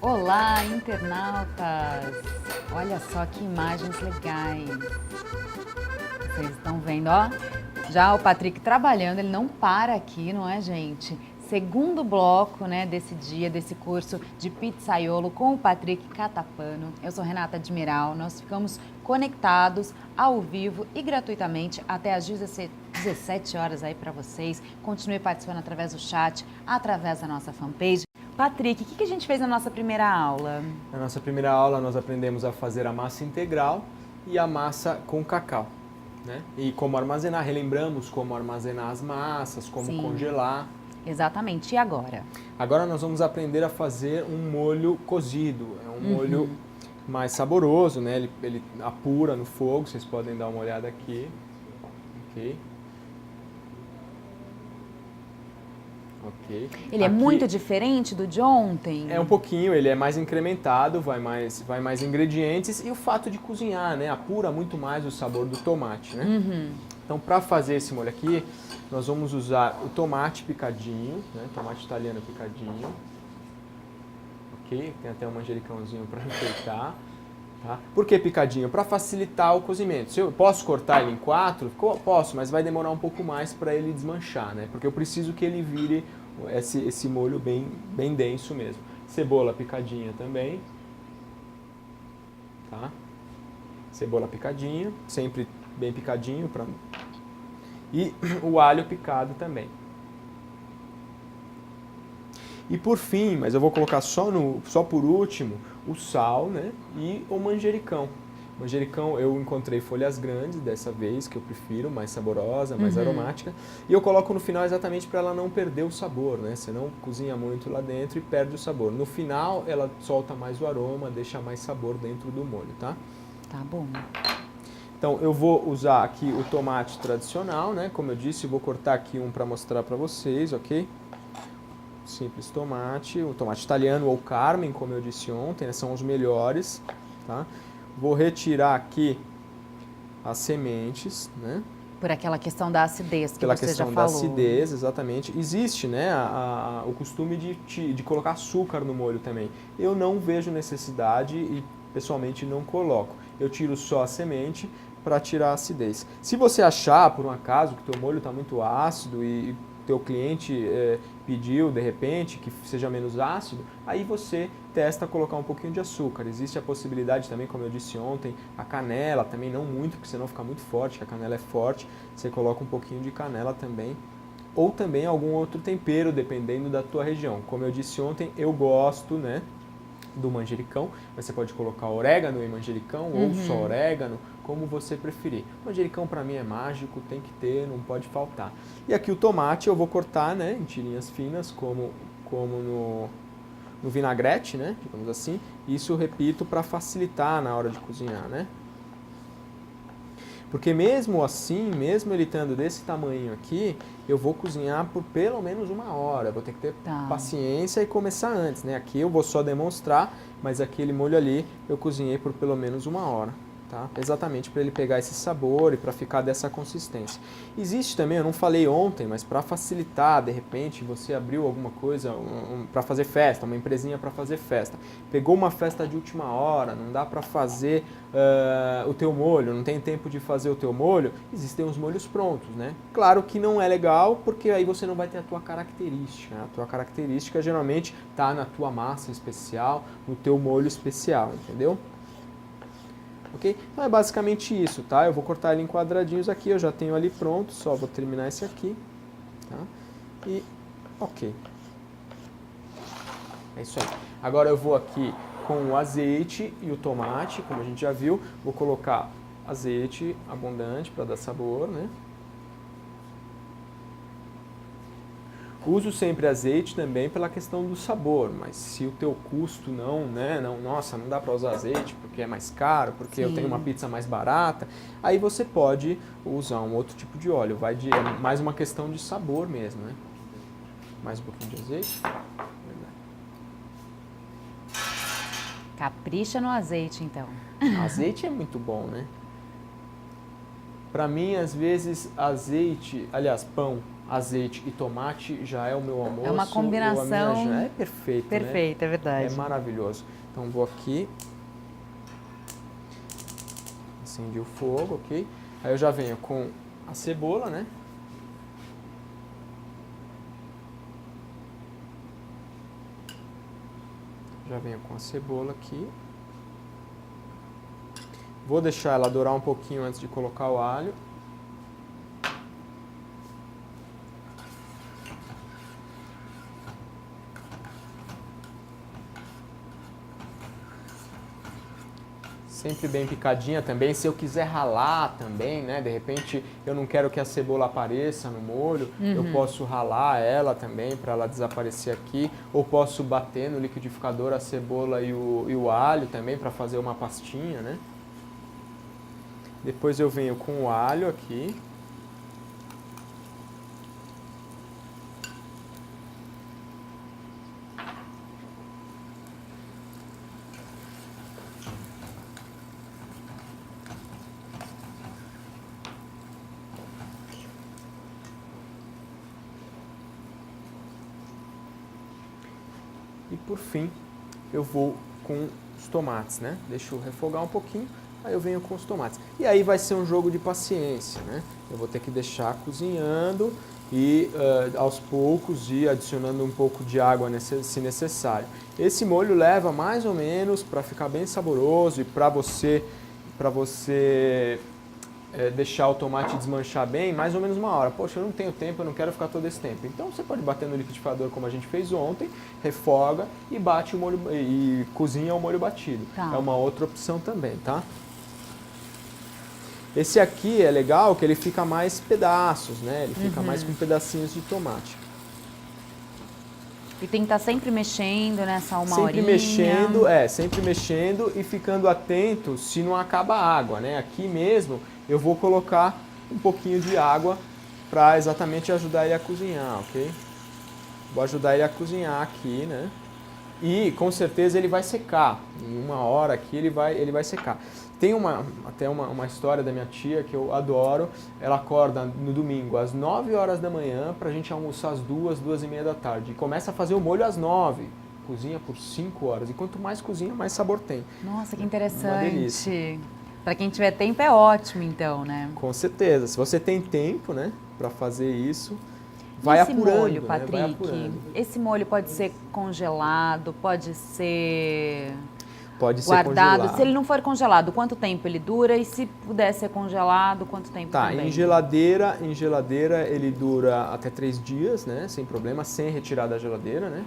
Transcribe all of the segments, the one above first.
Olá, internautas! Olha só que imagens legais. Vocês estão vendo, ó? Já o Patrick trabalhando, ele não para aqui, não é, gente? Segundo bloco, né, desse dia, desse curso de pizzaiolo com o Patrick Catapano. Eu sou Renata Admiral, nós ficamos conectados ao vivo e gratuitamente até às 17 horas aí para vocês. Continue participando através do chat, através da nossa fanpage. Patrick, o que a gente fez na nossa primeira aula? Na nossa primeira aula nós aprendemos a fazer a massa integral e a massa com cacau, né? E como armazenar, relembramos como armazenar as massas, como Sim. congelar. Exatamente, e agora? Agora nós vamos aprender a fazer um molho cozido, é um molho mais saboroso, né? Ele apura no fogo, vocês podem dar uma olhada aqui, ok? Ok. Ele é Aqui muito diferente do de ontem? é um pouquinho, ele é mais incrementado, vai mais ingredientes e o fato de cozinhar, né? Apura muito mais o sabor do tomate, né? Então, para fazer esse molho aqui, nós vamos usar o tomate picadinho, né? Tomate italiano picadinho. Ok? Tem até um manjericãozinho para enfeitar. Tá? Por que picadinho? Para facilitar o cozimento. Se eu posso cortar ele em 4? Posso, mas vai demorar um pouco mais para ele desmanchar, né? Porque eu preciso que ele vire esse molho bem denso mesmo. Cebola picadinha também. Tá? Cebola picadinha, sempre bem picadinho. E o alho picado também. E por fim, mas eu vou colocar só por último, o sal, né? E o manjericão. Manjericão eu encontrei folhas grandes dessa vez, que eu prefiro, mais saborosa, mais aromática. E eu coloco no final exatamente para ela não perder o sabor, né? Senão cozinha muito lá dentro e perde o sabor. No final ela solta mais o aroma, deixa mais sabor dentro do molho, tá? Tá bom. Então eu vou usar aqui o tomate tradicional, né? Como eu disse, eu vou cortar aqui um para mostrar para vocês, ok? Simples tomate, o tomate italiano ou Carmen, como eu disse ontem, né, são os melhores, tá? Vou retirar aqui as sementes, né? Por aquela questão da acidez que Pela você já questão da falou. acidez, exatamente. Existe, né, o costume de colocar açúcar no molho também. Eu não vejo necessidade e pessoalmente não coloco. Eu tiro só a semente para tirar a acidez. Se você achar, por um acaso, que o teu molho está muito ácido e teu cliente pediu, de repente, que seja menos ácido, aí você testa colocar um pouquinho de açúcar. Existe a possibilidade também, como eu disse ontem, a canela também, não muito, porque senão fica muito forte, que a canela é forte, você coloca um pouquinho de canela também. Ou também algum outro tempero, dependendo da tua região. Como eu disse ontem, eu gosto, né, do manjericão, mas você pode colocar orégano e manjericão, ou só orégano, como você preferir. Manjericão para mim é mágico, tem que ter, não pode faltar. E aqui o tomate eu vou cortar, né, em tirinhas finas, como no vinagrete, né, digamos assim. Isso eu repito para facilitar na hora de cozinhar, né. Porque mesmo assim, mesmo ele estando desse tamanho aqui, eu vou cozinhar por pelo menos 1 hora. Vou ter que ter paciência e começar antes, né? Aqui eu vou só demonstrar, mas aquele molho ali eu cozinhei por pelo menos 1 hora. Tá? Exatamente para ele pegar esse sabor e para ficar dessa consistência. Existe também, eu não falei ontem, mas para facilitar, de repente, você abriu alguma coisa para fazer festa, uma empresinha para fazer festa. Pegou uma festa de última hora, não dá para fazer o teu molho, não tem tempo de fazer o teu molho, existem os molhos prontos, né? Claro que não é legal, porque aí você não vai ter a tua característica. Né? A tua característica geralmente está na tua massa especial, no teu molho especial, entendeu? Ok? Então é basicamente isso, tá? Eu vou cortar ele em quadradinhos aqui, eu já tenho ali pronto, só vou terminar esse aqui, tá? E ok. É isso aí. Agora eu vou aqui com o azeite e o tomate, como a gente já viu, vou colocar azeite abundante para dar sabor, né? Uso sempre azeite também pela questão do sabor, mas se o teu custo não, né, nossa, não dá para usar azeite porque é mais caro, porque eu tenho uma pizza mais barata, aí você pode usar um outro tipo de óleo, é mais uma questão de sabor mesmo, né? Mais um pouquinho de azeite. Capricha no azeite, então. Azeite é muito bom, né? Para mim, às vezes, azeite, aliás, pão, azeite e tomate já é o meu almoço. É uma combinação é perfeito, perfeita, né? é verdade. É maravilhoso. Então vou aqui, acendi o fogo, ok? Aí eu já venho com a cebola, né? Já venho com a cebola aqui. Vou deixar ela dourar um pouquinho antes de colocar o alho. Sempre bem picadinha também. Se eu quiser ralar também, né? De repente eu não quero que a cebola apareça no molho, eu posso ralar ela também para ela desaparecer aqui. Ou posso bater no liquidificador a cebola e o alho também para fazer uma pastinha, né? Depois eu venho com o alho aqui. E por fim, eu vou com os tomates, né? Deixo refogar um pouquinho, aí eu venho com os tomates. E aí vai ser um jogo de paciência, né? Eu vou ter que deixar cozinhando e aos poucos ir adicionando um pouco de água se necessário. Esse molho leva mais ou menos, para ficar bem saboroso e para você deixar o tomate desmanchar bem, mais ou menos 1 hora. Poxa, eu não tenho tempo, eu não quero ficar todo esse tempo. Então você pode bater no liquidificador como a gente fez ontem, refoga e bate o molho e cozinha o molho batido. Tá. É uma outra opção também, tá? Esse aqui é legal que ele fica mais pedaços, né? Ele fica mais com pedacinhos de tomate. E tem que estar sempre mexendo nessa uma Sempre horinha. mexendo, sempre mexendo e ficando atento se não acaba a água, né? Aqui mesmo eu vou colocar um pouquinho de água para exatamente ajudar ele a cozinhar, ok? Vou ajudar ele a cozinhar aqui, né? E com certeza ele vai secar. Em 1 hora aqui ele vai secar. Tem até uma história da minha tia que eu adoro. Ela acorda no domingo às 9 horas da manhã para a gente almoçar às 2h da tarde. E começa a fazer o molho às 9. Cozinha por 5 horas. E quanto mais cozinha, mais sabor tem. Nossa, que Uma delícia. interessante. Para quem tiver tempo é ótimo, então, né? Com certeza. Se você tem tempo, né, para fazer isso, vai apurando. Esse molho, né? Patrick, Vai apurando. esse molho pode ser congelado, pode ser Pode ser guardado. congelado. Se ele não for congelado, quanto tempo ele dura? E se puder ser congelado, quanto tempo Tá, também? em geladeira ele dura até 3 dias, né, sem problema, sem retirar da geladeira, né?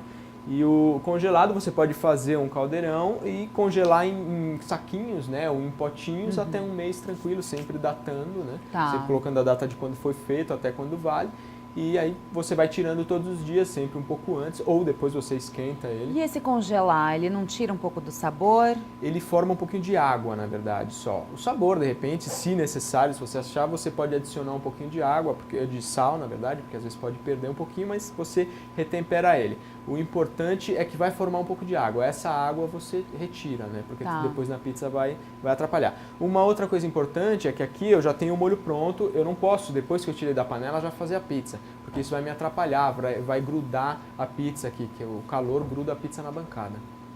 E o congelado você pode fazer um caldeirão e congelar em saquinhos, né, ou em potinhos até 1 mês tranquilo, sempre datando, né? Tá. Sempre colocando a data de quando foi feito até quando vale. E aí você vai tirando todos os dias, sempre um pouco antes, ou depois você esquenta ele. E esse congelar, ele não tira um pouco do sabor? Ele forma um pouquinho de água, na verdade, só. O sabor, de repente, se necessário, se você achar, você pode adicionar um pouquinho de água, de sal, na verdade, porque às vezes pode perder um pouquinho, mas você retempera ele. O importante é que vai formar um pouco de água. Essa água você retira, né? Porque Tá. depois na pizza vai atrapalhar. Uma outra coisa importante é que aqui eu já tenho o molho pronto, eu não posso, depois que eu tirei da panela, já fazer a pizza. Porque isso vai me atrapalhar, vai grudar a pizza aqui, que o calor gruda a pizza na bancada.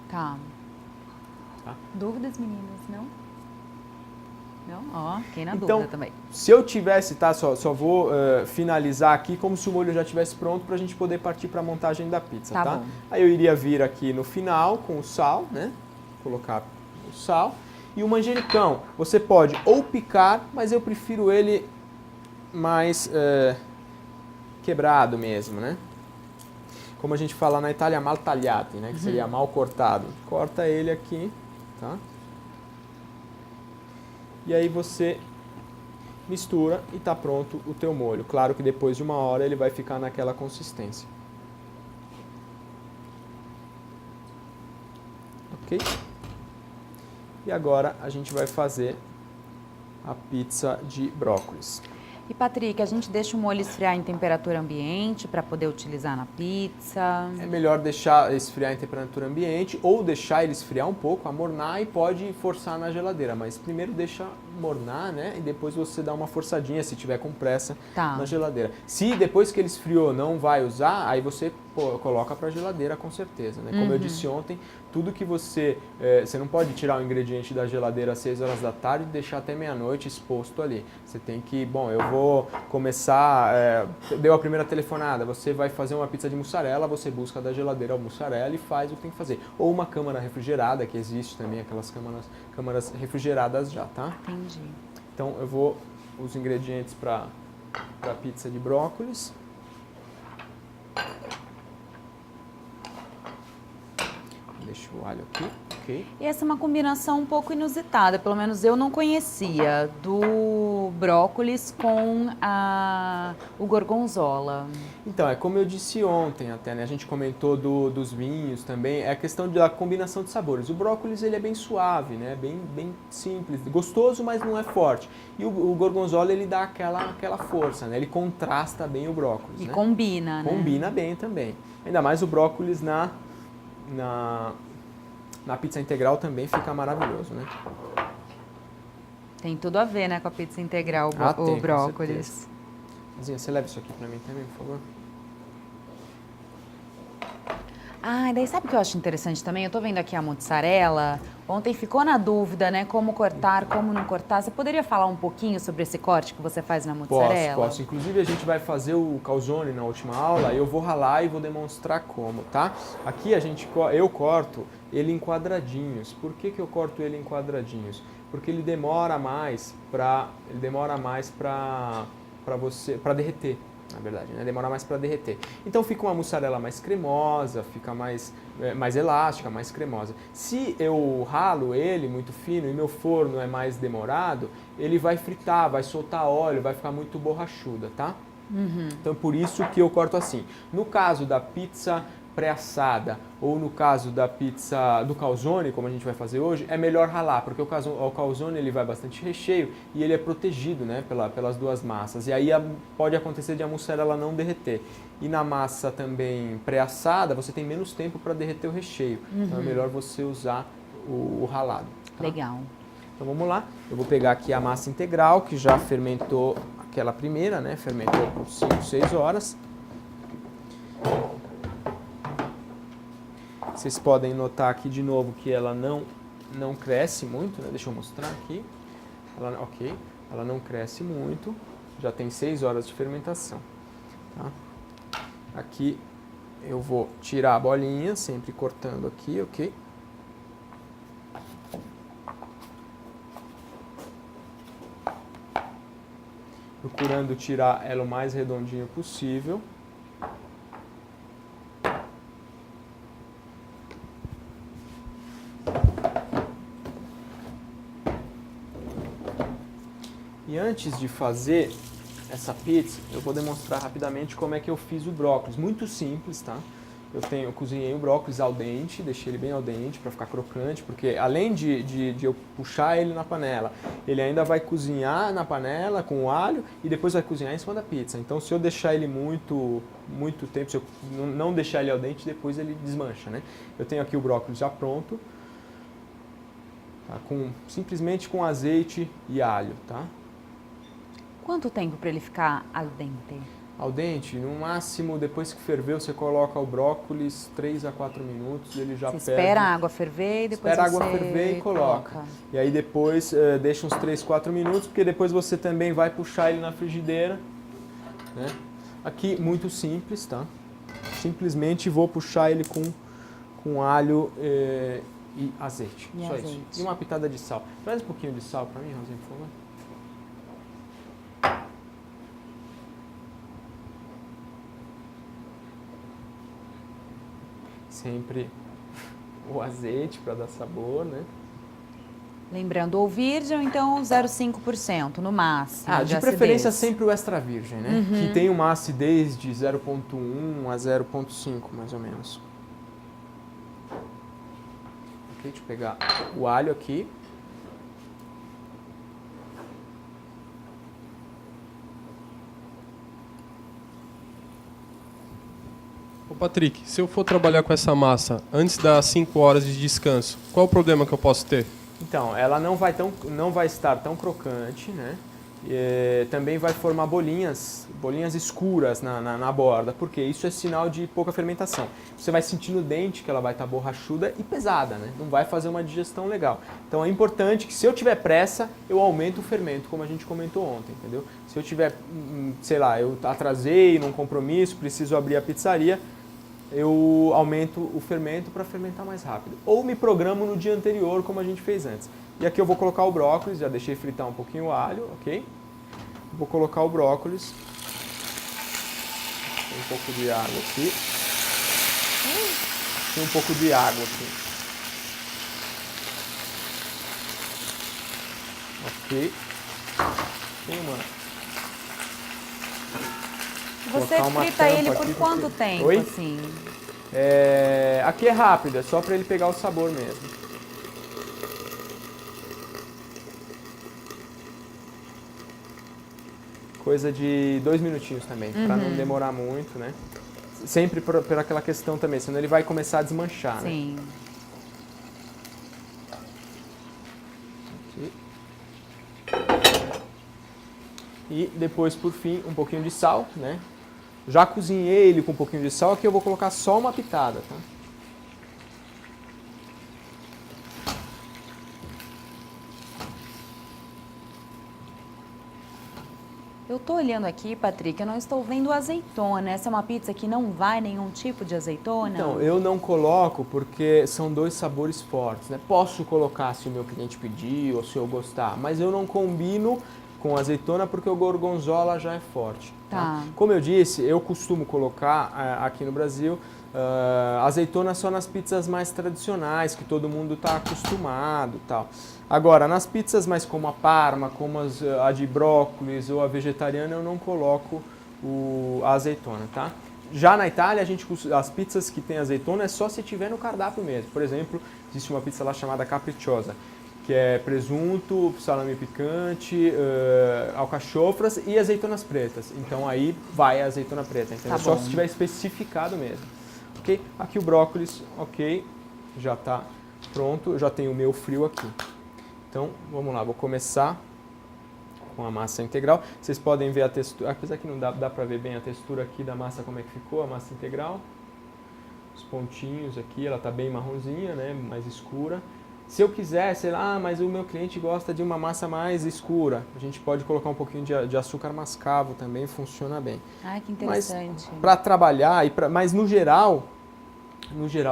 Tá. Tá. Dúvidas, meninas? Não? Não? Ó, fiquei na Então, dúvida também. se eu tivesse, tá, só vou finalizar aqui como se o molho já estivesse pronto para a gente poder partir para a montagem da pizza, Tá tá? bom. Aí eu iria vir aqui no final com o sal, né? Colocar o sal. E o manjericão, você pode ou picar, mas eu prefiro ele mais quebrado mesmo, né? Como a gente fala na Itália, mal tagliati, né? Que seria mal cortado. Corta ele aqui, tá? E aí você mistura e está pronto o teu molho. Claro que depois de 1 hora ele vai ficar naquela consistência. Ok? E agora a gente vai fazer a pizza de brócolis. E, Patrick, a gente deixa o molho esfriar em temperatura ambiente para poder utilizar na pizza? É melhor deixar esfriar em temperatura ambiente ou deixar ele esfriar um pouco, amornar e pode forçar na geladeira, mas primeiro deixa mornar, né? E depois você dá uma forçadinha, se tiver com pressa, Tá. na geladeira. Se depois que ele esfriou não vai usar, aí você coloca para a geladeira com certeza, né? Como eu disse ontem, tudo que você não pode tirar o ingrediente da geladeira às 6 horas da tarde e deixar até meia-noite exposto ali. Você tem que, bom, eu vou começar, deu a primeira telefonada, você vai fazer uma pizza de mussarela, você busca da geladeira a mussarela e faz o que tem que fazer. Ou uma câmara refrigerada, que existe também, aquelas câmaras refrigeradas já, tá? Entendi. Então eu vou os ingredientes para a pizza de brócolis. Deixa o alho aqui, ok. E essa é uma combinação um pouco inusitada, pelo menos eu não conhecia, do brócolis com o gorgonzola. Então, é como eu disse ontem até, né? A gente comentou dos vinhos também, é a questão da combinação de sabores. O brócolis, ele é bem suave, né? Bem simples, gostoso, mas não é forte. E o gorgonzola, ele dá aquela força, né? Ele contrasta bem o brócolis, E né? combina, né? Combina bem também. Ainda mais o brócolis na pizza integral também fica maravilhoso, né? Tem tudo a ver, né, com a pizza integral, Tem, com o brócolis. certeza. Zinha, você leva isso aqui pra mim também, por favor? Ah, e daí sabe o que eu acho interessante também? Eu tô vendo aqui a mozzarella. Ontem ficou na dúvida, né? Como cortar, como não cortar. Você poderia falar um pouquinho sobre esse corte que você faz na mozzarella? Posso. Inclusive, a gente vai fazer o calzone na última aula. Eu vou ralar e vou demonstrar como, tá? Aqui eu corto ele em quadradinhos. Por que eu corto ele em quadradinhos? Porque ele demora mais para derreter. Na verdade, né? Demora mais para derreter. Então fica uma mussarela mais cremosa, fica mais elástica, mais cremosa. Se eu ralo ele muito fino e meu forno é mais demorado, ele vai fritar, vai soltar óleo, vai ficar muito borrachuda, tá? Então por isso que eu corto assim. No caso da pizza pré-assada ou no caso da pizza do calzone, como a gente vai fazer hoje, é melhor ralar, porque o calzone ele vai bastante recheio e ele é protegido, né, pelas duas massas. E aí pode acontecer de a mussarela não derreter. E na massa também pré-assada, você tem menos tempo para derreter o recheio. Então é melhor você usar o ralado. Tá? Legal. Então vamos lá. Eu vou pegar aqui a massa integral, que já fermentou aquela primeira, né? Fermentou por 5, 6 horas. Vocês podem notar aqui de novo que ela não cresce muito, né? Deixa eu mostrar aqui. Ela não cresce muito, já tem 6 horas de fermentação. Tá? Aqui eu vou tirar a bolinha, sempre cortando aqui, ok? Procurando tirar ela o mais redondinho possível. E antes de fazer essa pizza, eu vou demonstrar rapidamente como é que eu fiz o brócolis. Muito simples, tá? Eu cozinhei o brócolis al dente, deixei ele bem al dente para ficar crocante, porque além de eu puxar ele na panela, ele ainda vai cozinhar na panela com o alho e depois vai cozinhar em cima da pizza. Então se eu deixar ele muito tempo, se eu não deixar ele al dente, depois ele desmancha, né? Eu tenho aqui o brócolis já pronto, tá? Simplesmente com azeite e alho, tá? Quanto tempo para ele ficar al dente? Al dente, no máximo, depois que ferveu, você coloca o brócolis 3 a 4 minutos, ele já Você espera a água ferver e depois espera a você água ferver e coloca. E aí depois deixa uns 3, 4 minutos, porque depois você também vai puxar ele na frigideira, né? Aqui, muito simples, tá? Simplesmente vou puxar ele com alho e azeite. E Só azeite. isso. E uma pitada de sal. Traz um pouquinho de sal pra mim, Rosinha, por favor. Sempre o azeite para dar sabor, né? Lembrando, ou virgem ou então 0,5% no máximo. De preferência acidez. sempre o extra virgem, né? Que tem uma acidez de 0,1 a 0,5 mais ou menos. Ok, deixa eu pegar o alho aqui. Ô Patrick, se eu for trabalhar com essa massa antes das 5 horas de descanso, qual o problema que eu posso ter? Então, ela não vai estar tão crocante, né? Também vai formar bolinhas escuras na borda, porque isso é sinal de pouca fermentação. Você vai sentir no dente que ela vai estar borrachuda e pesada, né? Não vai fazer uma digestão legal. Então é importante que se eu tiver pressa, eu aumento o fermento, como a gente comentou ontem, entendeu? Se eu tiver, sei lá, eu atrasei num compromisso, preciso abrir a pizzaria, eu aumento o fermento para fermentar mais rápido. Ou me programo no dia anterior, como a gente fez antes. E aqui eu vou colocar o brócolis, já deixei fritar um pouquinho o alho, ok? Vou colocar o brócolis. Tem um pouco de água aqui. Tem um pouco de água aqui. Ok. Tem uma... Você frita ele por quanto tempo, Oi? assim? Aqui é rápido, é só para ele pegar o sabor mesmo. Coisa de 2 minutinhos também, para não demorar muito, né? Sempre por aquela questão também, senão ele vai começar a desmanchar, né? Sim. Aqui. E depois, por fim, um pouquinho de sal, né? Já cozinhei ele com um pouquinho de sal, aqui eu vou colocar só uma pitada, tá? Eu tô olhando aqui, Patrick, eu não estou vendo azeitona. Essa é uma pizza que não vai nenhum tipo de azeitona? Então, eu não coloco porque são 2 sabores fortes, né? Posso colocar se o meu cliente pedir ou se eu gostar, mas eu não combino com azeitona porque o gorgonzola já é forte. Tá? Como eu disse, eu costumo colocar aqui no Brasil azeitona só nas pizzas mais tradicionais, que todo mundo está acostumado e tal. Agora, nas pizzas mais como a Parma, como a de brócolis ou a vegetariana, eu não coloco a azeitona, tá? Já na Itália, as pizzas que tem azeitona é só se tiver no cardápio mesmo. Por exemplo, existe uma pizza lá chamada Capricciosa, que é presunto, salame picante, alcachofras e azeitonas pretas. Então aí vai a azeitona preta, entendeu? Tá Só bom. se tiver especificado mesmo. Ok? Aqui o brócolis, ok, já está pronto, eu já tenho o meu frio aqui. Então, vamos lá, vou começar com a massa integral. Vocês podem ver a textura, apesar que não dá para ver bem a textura aqui da massa, como é que ficou, a massa integral. Os pontinhos aqui, ela está bem marronzinha, né, mais escura. Se eu quiser, sei lá, mas o meu cliente gosta de uma massa mais escura, a gente pode colocar um pouquinho de açúcar mascavo também, funciona bem. Ai, que interessante. Mas para trabalhar, mas no geral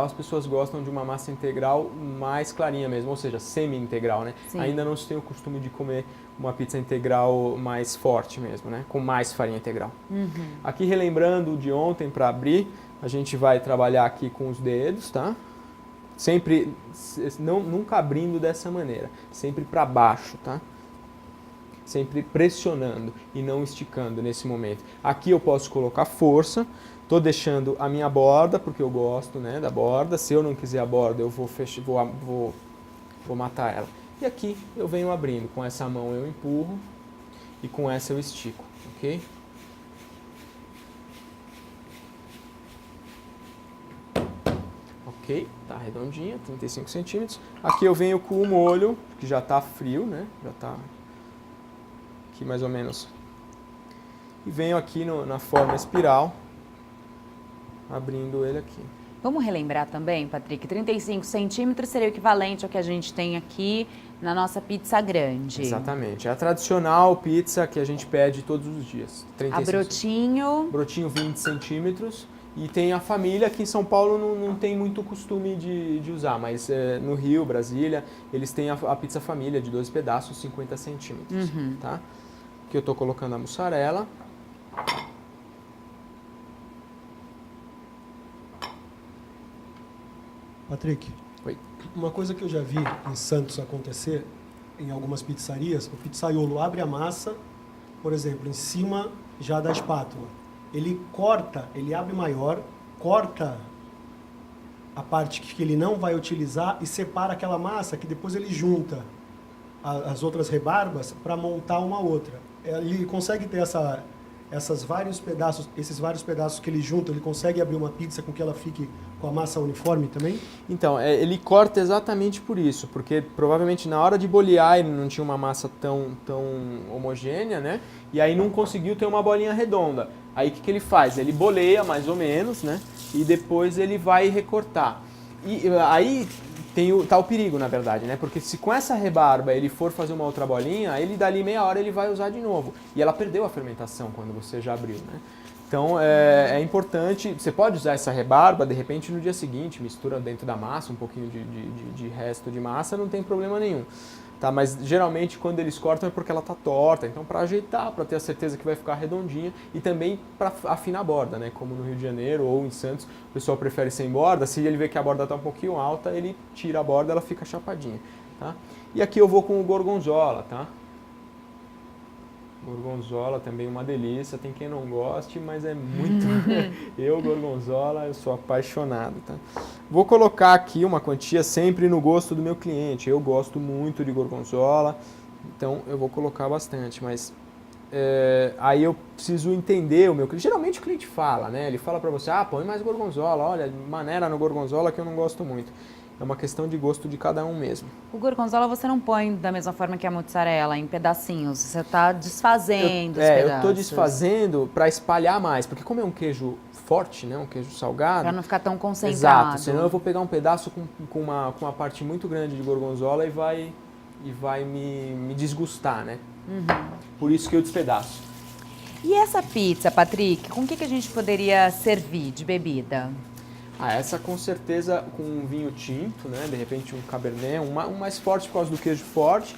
as pessoas gostam de uma massa integral mais clarinha mesmo, ou seja, semi-integral, né? Sim. Ainda não se tem o costume de comer uma pizza integral mais forte mesmo, né? Com mais farinha integral. Aqui, relembrando de ontem, para abrir, a gente vai trabalhar aqui com os dedos, tá? Sempre, nunca abrindo dessa maneira, sempre para baixo, tá? Sempre pressionando e não esticando nesse momento. Aqui eu posso colocar força, estou deixando a minha borda, porque eu gosto, né, da borda. Se eu não quiser a borda, eu vou matar ela. E aqui eu venho abrindo, com essa mão eu empurro e com essa eu estico, ok? Ok, tá redondinha, 35 centímetros. Aqui eu venho com o molho, que já está frio, né? Já está aqui mais ou menos. E venho aqui na forma espiral, abrindo ele aqui. Vamos relembrar também, Patrick, 35 centímetros seria o equivalente ao que a gente tem aqui na nossa pizza grande. Exatamente, é a tradicional pizza que a gente pede todos os dias. 35 A brotinho. Brotinho 20 centímetros. E tem a família, aqui em São Paulo não tem muito costume de usar, mas no Rio, Brasília, eles têm a pizza família de 12 pedaços, 50 centímetros, tá? Aqui eu estou colocando a mussarela. Patrick, Oi. uma coisa que eu já vi em Santos acontecer, em algumas pizzarias, o pizzaiolo abre a massa, por exemplo, em cima já da espátula. Ele corta, ele abre maior, corta a parte que ele não vai utilizar e separa aquela massa que depois ele junta as outras rebarbas para montar uma outra. Ele consegue ter esses vários pedaços que ele junta, ele consegue abrir uma pizza com que ela fique com a massa uniforme também? Então, ele corta exatamente por isso, porque provavelmente na hora de bolear ele não tinha uma massa tão homogênea, né? E aí não conseguiu ter uma bolinha redonda. Aí o que ele faz? Ele boleia mais ou menos, né? E depois ele vai recortar. E aí tá o perigo, na verdade, né? Porque se com essa rebarba ele for fazer uma outra bolinha, ele dali meia hora ele vai usar de novo. E ela perdeu a fermentação quando você já abriu, né? Então é importante, você pode usar essa rebarba, de repente no dia seguinte, mistura dentro da massa, um pouquinho de resto de massa, não tem problema nenhum. Tá, mas geralmente quando eles cortam é porque ela está torta, então para ajeitar, para ter a certeza que vai ficar redondinha e também para afinar a borda, né? Como no Rio de Janeiro ou em Santos, o pessoal prefere sem borda, se ele vê que a borda está um pouquinho alta, ele tira a borda, ela fica chapadinha, tá? E aqui eu vou com o gorgonzola, tá? Gorgonzola também uma delícia, tem quem não goste, mas é muito... gorgonzola, eu sou apaixonado, tá? Vou colocar aqui uma quantia sempre no gosto do meu cliente. Eu gosto muito de gorgonzola, então eu vou colocar bastante, mas aí eu preciso entender o meu cliente. Geralmente o cliente fala, né? Ele fala pra você, põe mais gorgonzola, olha, maneira no gorgonzola que eu não gosto muito. É uma questão de gosto de cada um mesmo. O gorgonzola você não põe da mesma forma que a mozzarella, em pedacinhos. Você está desfazendo os pedaços. Eu estou desfazendo para espalhar mais, porque como é um queijo forte, né, um queijo salgado... Para não ficar tão concentrado. Exato, senão eu vou pegar um pedaço com uma parte muito grande de gorgonzola e vai me desgustar, né? Por isso que eu despedaço. E essa pizza, Patrick, com o que a gente poderia servir de bebida? Essa com certeza com um vinho tinto, né? De repente um cabernet, um mais forte por causa do queijo forte,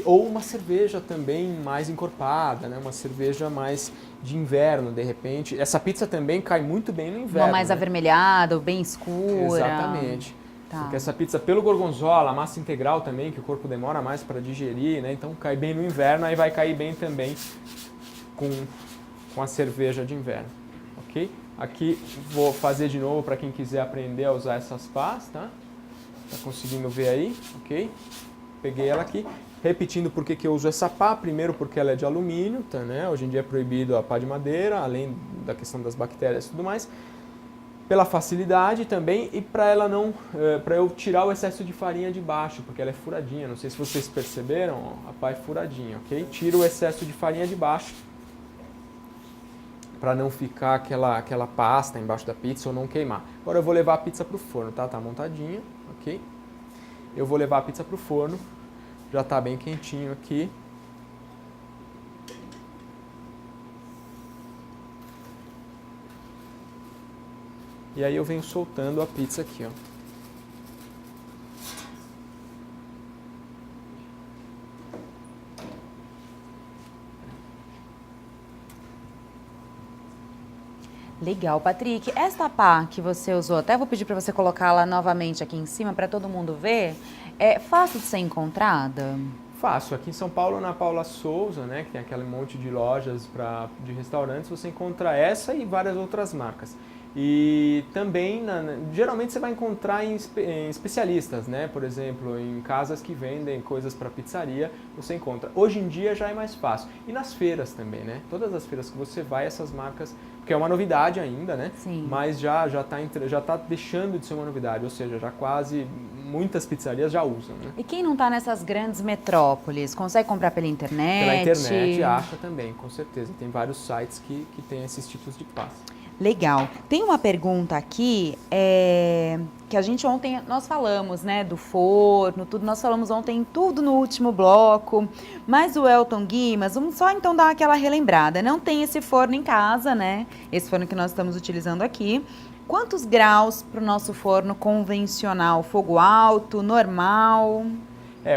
ou uma cerveja também mais encorpada, né? Uma cerveja mais de inverno, de repente. Essa pizza também cai muito bem no inverno. Uma mais avermelhada, ou bem escura. Exatamente. Tá. Porque essa pizza, pelo gorgonzola, a massa integral também, que o corpo demora mais para digerir, né? Então cai bem no inverno, aí vai cair bem também com a cerveja de inverno, ok? Aqui vou fazer de novo para quem quiser aprender a usar essas pás, tá? Tá conseguindo ver aí, ok? Peguei ela aqui. Repetindo por que eu uso essa pá. Primeiro porque ela é de alumínio, tá, né? Hoje em dia é proibido a pá de madeira, além da questão das bactérias e tudo mais. Pela facilidade também e para ela não, para eu tirar o excesso de farinha de baixo, porque ela é furadinha. Não sei se vocês perceberam, ó, a pá é furadinha, ok? Tiro o excesso de farinha de baixo, para não ficar aquela pasta embaixo da pizza ou não queimar. Agora eu vou levar a pizza para o forno, tá? Tá montadinha, ok? Eu vou levar a pizza para o forno, já tá bem quentinho aqui. E aí eu venho soltando a pizza aqui, ó. Legal, Patrick. Esta pá que você usou, até vou pedir para você colocá-la novamente aqui em cima para todo mundo ver. É fácil de ser encontrada? Fácil. Aqui em São Paulo, na Paula Souza, né, que tem aquele monte de lojas de restaurantes, você encontra essa e várias outras marcas. E também, geralmente você vai encontrar em especialistas, né? Por exemplo, em casas que vendem coisas para pizzaria, você encontra. Hoje em dia já é mais fácil. E nas feiras também, né? Todas as feiras que você vai, essas marcas, porque é uma novidade ainda, né? Sim. Mas já tá deixando de ser uma novidade, ou seja, já quase muitas pizzarias já usam, né? E quem não está nessas grandes metrópoles, consegue comprar pela internet? Pela internet acha também, com certeza. Tem vários sites que tem esses tipos de pás. Legal. Tem uma pergunta aqui, que a gente ontem, nós falamos, né, do forno, tudo, nós falamos ontem tudo no último bloco, mas o Elton Guimas, vamos só então dar aquela relembrada, não tem esse forno em casa, né, esse forno que nós estamos utilizando aqui. Quantos graus para o nosso forno convencional? Fogo alto, normal?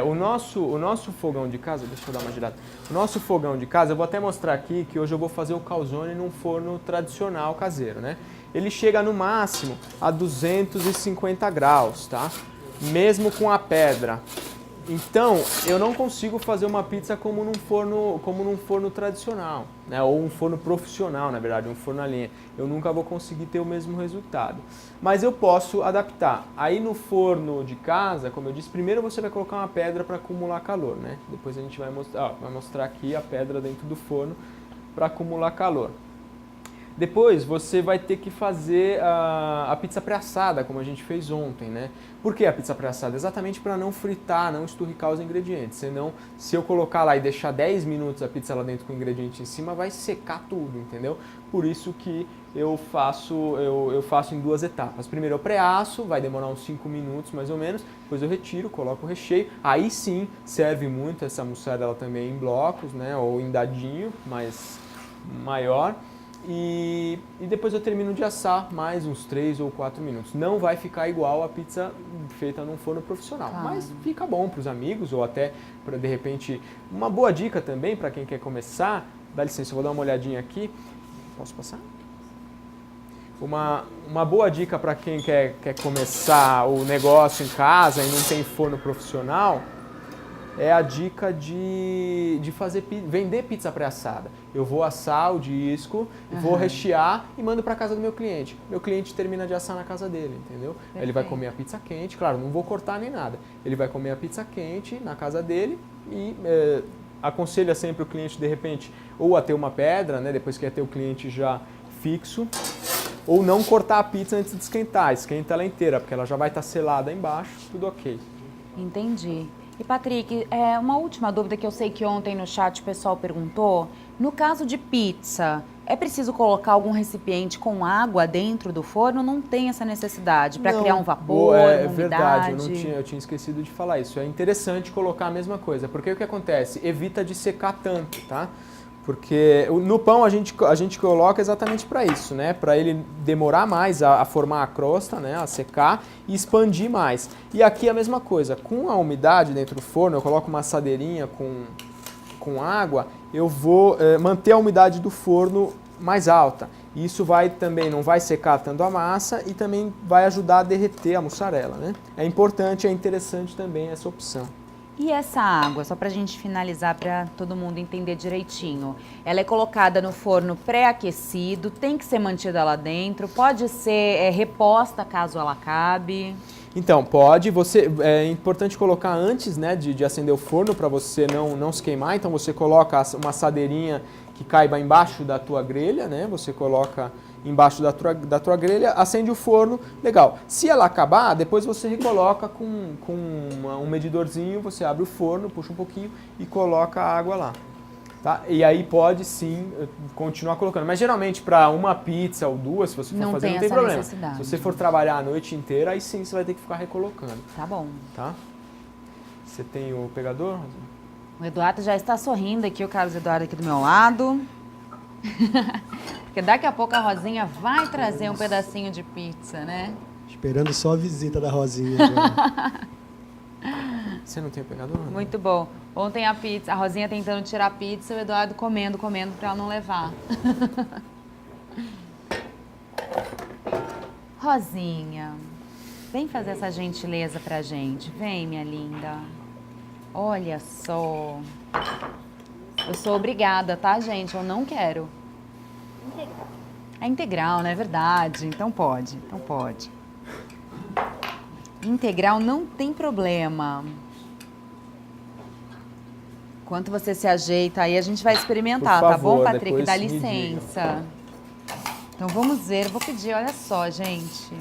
O nosso fogão de casa, deixa eu dar uma girada. O nosso fogão de casa, eu vou até mostrar aqui que hoje eu vou fazer o calzone num forno tradicional caseiro, né? Ele chega no máximo a 250 graus, tá? Mesmo com a pedra. Então, eu não consigo fazer uma pizza como num forno tradicional, né? Ou um forno profissional, na verdade, um forno a lenha. Eu nunca vou conseguir ter o mesmo resultado. Mas eu posso adaptar. Aí no forno de casa, como eu disse, primeiro você vai colocar uma pedra para acumular calor, né? Depois a gente vai mostrar aqui a pedra dentro do forno para acumular calor. Depois você vai ter que fazer a pizza pré-assada, como a gente fez ontem, né? Por que a pizza pré-assada? Exatamente para não fritar, não esturricar os ingredientes. Senão, se eu colocar lá e deixar 10 minutos a pizza lá dentro com o ingrediente em cima, vai secar tudo, entendeu? Por isso que eu faço em 2 etapas. Primeiro eu pré-asso, vai demorar uns 5 minutos mais ou menos, depois eu retiro, coloco o recheio. Aí sim, serve muito essa mussarela também em blocos, né? Ou em dadinho, mais maior. E depois eu termino de assar mais uns 3 ou 4 minutos. Não vai ficar igual a pizza feita num forno profissional, Claro. mas fica bom para os amigos ou até para, de repente, uma boa dica também para quem quer começar. Dá licença, eu vou dar uma olhadinha aqui. Posso passar? Uma boa dica para quem quer começar o negócio em casa e não tem forno profissional é a dica de vender pizza pré-assada. Eu vou assar o disco, vou rechear e mando para casa do meu cliente. Meu cliente termina de assar na casa dele, entendeu? Perfeito. Ele vai comer a pizza quente, claro, não vou cortar nem nada. Ele vai comer a pizza quente na casa dele e aconselha sempre o cliente, de repente, ou a ter uma pedra, né, depois que ia ter o cliente já fixo, ou não cortar a pizza antes de esquentar. Esquenta ela inteira, porque ela já vai estar selada embaixo, tudo ok. Entendi. E Patrick, uma última dúvida que eu sei que ontem no chat o pessoal perguntou. No caso de pizza, é preciso colocar algum recipiente com água dentro do forno? Não tem essa necessidade para criar um vapor, uma umidade? Verdade, eu tinha esquecido de falar isso. É interessante colocar a mesma coisa, porque o que acontece? Evita de secar tanto, tá? Porque no pão a gente coloca exatamente para isso, né? Para ele demorar mais a formar a crosta, né? A secar e expandir mais. E aqui a mesma coisa, com a umidade dentro do forno, eu coloco uma assadeirinha com água, eu vou manter a umidade do forno mais alta. Isso também não vai secar tanto a massa e também vai ajudar a derreter a mussarela, né? É importante, é interessante também essa opção. E essa água, só para a gente finalizar, para todo mundo entender direitinho, ela é colocada no forno pré-aquecido, tem que ser mantida lá dentro, pode ser reposta caso ela acabe? Então, pode. É importante colocar antes, né, de acender o forno para você não se queimar. Então você coloca uma assadeirinha que caiba embaixo da tua grelha, né? Você coloca embaixo da tua grelha, acende o forno, legal. Se ela acabar, depois você recoloca com um medidorzinho, você abre o forno, puxa um pouquinho e coloca a água lá. Tá? E aí pode sim continuar colocando. Mas geralmente para uma pizza ou 2, se você for fazer, não tem problema. Necessidade. Se você for trabalhar a noite inteira, aí sim você vai ter que ficar recolocando. Tá bom. Tá? Você tem o pegador? O Eduardo já está sorrindo aqui, o Carlos Eduardo aqui do meu lado. Porque daqui a pouco a Rosinha vai trazer um pedacinho de pizza, né? Esperando só a visita da Rosinha agora. Você não tem o pegador? Muito bom. Ontem a Rosinha tentando tirar a pizza e o Eduardo comendo para ela não levar. Rosinha, vem fazer essa gentileza pra gente. Vem, minha linda. Olha só. Eu sou obrigada, tá, gente? Eu não quero. É integral, não é verdade? Então pode, então pode. Integral não tem problema. Enquanto você se ajeita aí, a gente vai experimentar, Por tá favor, bom, Patrick? depois Dá me licença. Então vamos ver, eu vou pedir, olha só, gente.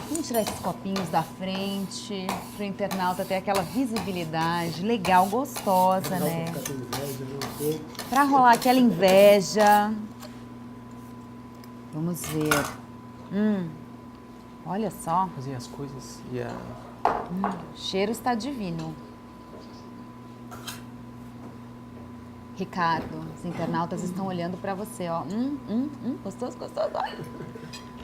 Vamos tirar esses copinhos da frente, para o internauta ter aquela visibilidade legal, gostosa, né? Para rolar aquela inveja. Vamos ver. Olha só. Fazer as coisas O cheiro está divino. Ricardo, os internautas estão olhando para você, ó. Gostoso, gostoso.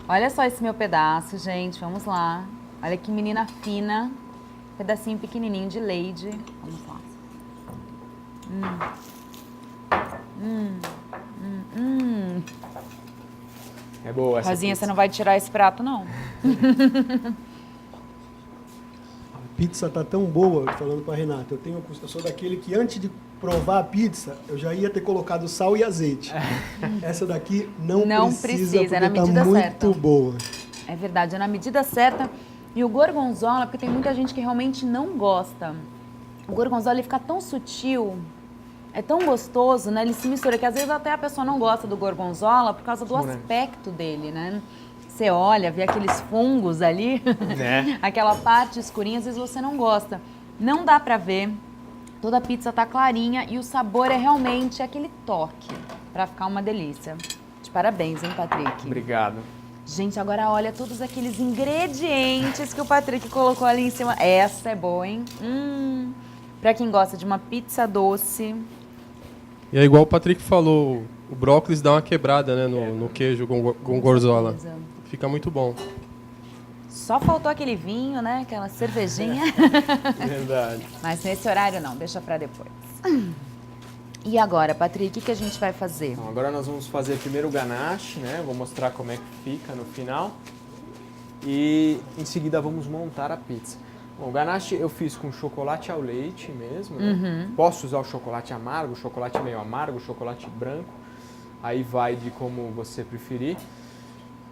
Olha só esse meu pedaço, gente. Vamos lá. Olha que menina fina. Pedacinho pequenininho de Lady. Vamos lá. É boa essa Rosinha, pizza. você não vai tirar esse prato, não? A pizza tá tão boa, falando para Renata, eu sou daquele que antes de provar a pizza, eu já ia ter colocado sal e azeite. Essa daqui não precisa, porque é na tá medida muito certa. boa. É verdade, é na medida certa. E o gorgonzola, porque tem muita gente que realmente não gosta. O gorgonzola ele fica tão sutil É tão gostoso, né? Ele se mistura, que às vezes até a pessoa não gosta do gorgonzola por causa do Morango. aspecto dele, né? Você olha, vê aqueles fungos ali, Né? aquela parte escurinha, às vezes você não gosta. Não dá pra ver, toda a pizza tá clarinha e o sabor é realmente aquele toque pra ficar uma delícia. De parabéns, hein, Patrick? Obrigado. Gente, agora olha todos aqueles ingredientes que o Patrick colocou ali em cima. Essa é boa, hein? Pra quem gosta de uma pizza doce. E é igual o Patrick falou, o brócolis dá uma quebrada, né, no queijo com gorgonzola. Fica muito bom. Só faltou aquele vinho, né? Aquela cervejinha. Verdade. Mas nesse horário não, deixa pra depois. E agora, Patrick, o que a gente vai fazer? Então, agora nós vamos fazer primeiro o ganache, né? Vou mostrar como é que fica no final. E em seguida vamos montar a pizza. Bom, o ganache eu fiz com chocolate ao leite mesmo, né? Posso usar o chocolate amargo, chocolate meio amargo, chocolate branco. Aí vai de como você preferir.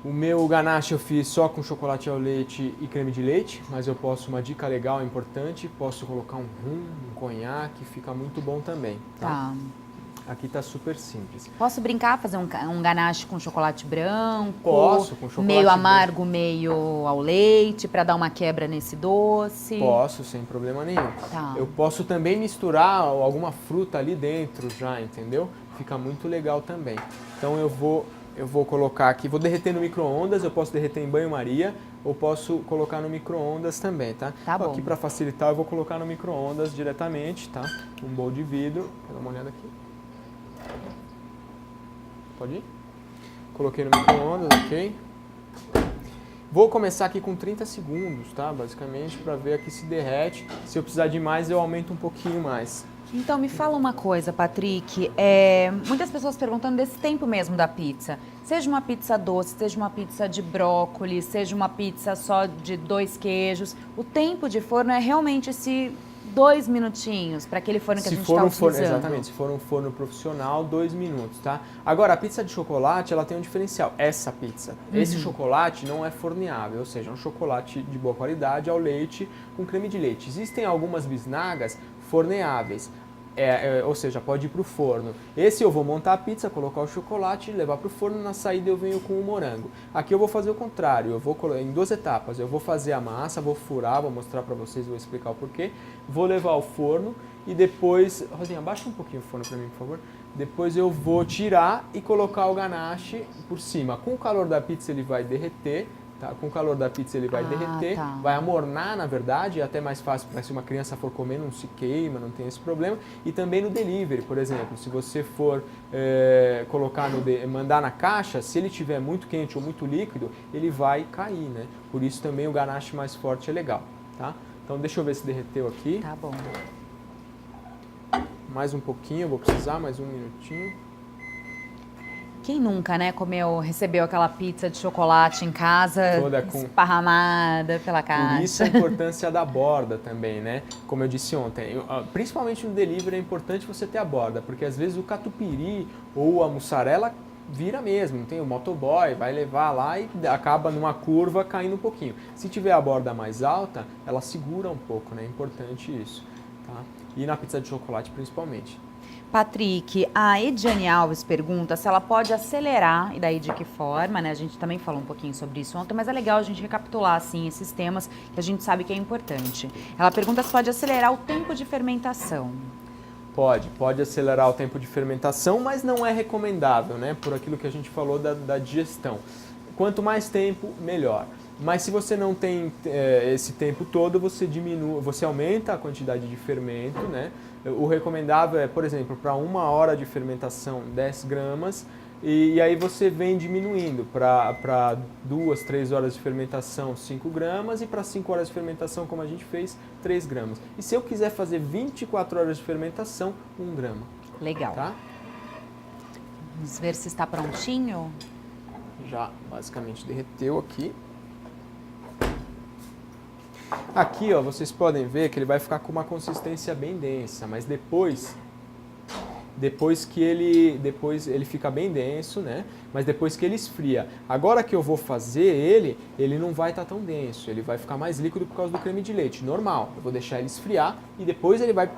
O meu ganache eu fiz só com chocolate ao leite e creme de leite, mas eu posso, uma dica legal, importante, posso colocar um rum, um conhaque, fica muito bom também, tá? Tá. Aqui tá super simples. Posso brincar, fazer um ganache com chocolate branco? Posso, com chocolate meio branco. amargo, meio ao leite, pra dar uma quebra nesse doce? Posso, sem problema nenhum. Tá. Eu posso também misturar alguma fruta ali dentro já, entendeu? Fica muito legal também. Então eu vou colocar aqui, vou derreter no micro-ondas, eu posso derreter em banho-maria ou posso colocar no micro-ondas também, tá? Tá bom. Aqui para facilitar eu vou colocar no micro-ondas diretamente, tá? Um bowl de vidro, vou dar uma olhada aqui. Pode ir? Coloquei no micro-ondas, ok? Vou começar aqui com 30 segundos, tá? Basicamente, para ver aqui se derrete. Se eu precisar de mais, eu aumento um pouquinho mais. Então, me fala uma coisa, Patrick. Muitas pessoas perguntando desse tempo mesmo da pizza. Seja uma pizza doce, seja uma pizza de brócolis, seja uma pizza só de 2 queijos. O tempo de forno é realmente esse 2 minutinhos para aquele forno que a gente está utilizando. Exatamente, se for um forno profissional, 2 minutos, tá? Agora, a pizza de chocolate, ela tem um diferencial. Essa pizza, esse chocolate não é forneável, ou seja, é um chocolate de boa qualidade ao leite com creme de leite. Existem algumas bisnagas forneáveis, ou seja, pode ir para o forno. Esse eu vou montar a pizza, colocar o chocolate, levar para o forno, na saída eu venho com o morango. Aqui eu vou fazer o contrário, eu vou em 2 etapas. Eu vou fazer a massa, vou furar, vou mostrar para vocês, vou explicar o porquê. Vou levar ao forno e depois... Rosinha, abaixa um pouquinho o forno para mim, por favor. Depois eu vou tirar e colocar o ganache por cima. Com o calor da pizza ele vai derreter. Tá? Com o calor da pizza ele vai derreter, tá. vai amornar, na verdade, é até mais fácil para se uma criança for comer, não se queima, não tem esse problema. E também no delivery, por exemplo, se você for mandar na caixa, se ele tiver muito quente ou muito líquido, ele vai cair, né? Por isso também o ganache mais forte é legal, tá? Então deixa eu ver se derreteu aqui. Tá bom. Mais um pouquinho, eu vou precisar, mais um minutinho. Quem nunca, né, recebeu aquela pizza de chocolate em casa, Toda com... esparramada pela caixa? Por isso a importância da borda também, né? Como eu disse ontem, principalmente no delivery é importante você ter a borda, porque às vezes o catupiry ou a mussarela vira mesmo, não tem o motoboy, vai levar lá e acaba numa curva caindo um pouquinho. Se tiver a borda mais alta, ela segura um pouco, né? É importante isso, tá? E na pizza de chocolate principalmente. Patrick, a Ediane Alves pergunta se ela pode acelerar, e daí de que forma, né? A gente também falou um pouquinho sobre isso ontem, mas é legal a gente recapitular, assim, esses temas que a gente sabe que é importante. Ela pergunta se pode acelerar o tempo de fermentação. Pode acelerar o tempo de fermentação, mas não é recomendável, né? Por aquilo que a gente falou da digestão. Quanto mais tempo, melhor. Mas se você não tem esse tempo todo, você aumenta a quantidade de fermento, né? O recomendável é, por exemplo, para 1 hora de fermentação, 10 gramas, e aí você vem diminuindo para 2, 3 horas de fermentação, 5 gramas, e para 5 horas de fermentação, como a gente fez, 3 gramas. E se eu quiser fazer 24 horas de fermentação, 1 grama. Legal. Tá? Vamos ver se está prontinho. Já basicamente derreteu aqui. Aqui, ó, vocês podem ver que ele vai ficar com uma consistência bem densa, mas depois depois ele fica bem denso, né? Mas depois que ele esfria. Agora que eu vou fazer ele não vai estar tão denso, ele vai ficar mais líquido por causa do creme de leite, normal. Eu vou deixar ele esfriar e depois ele vai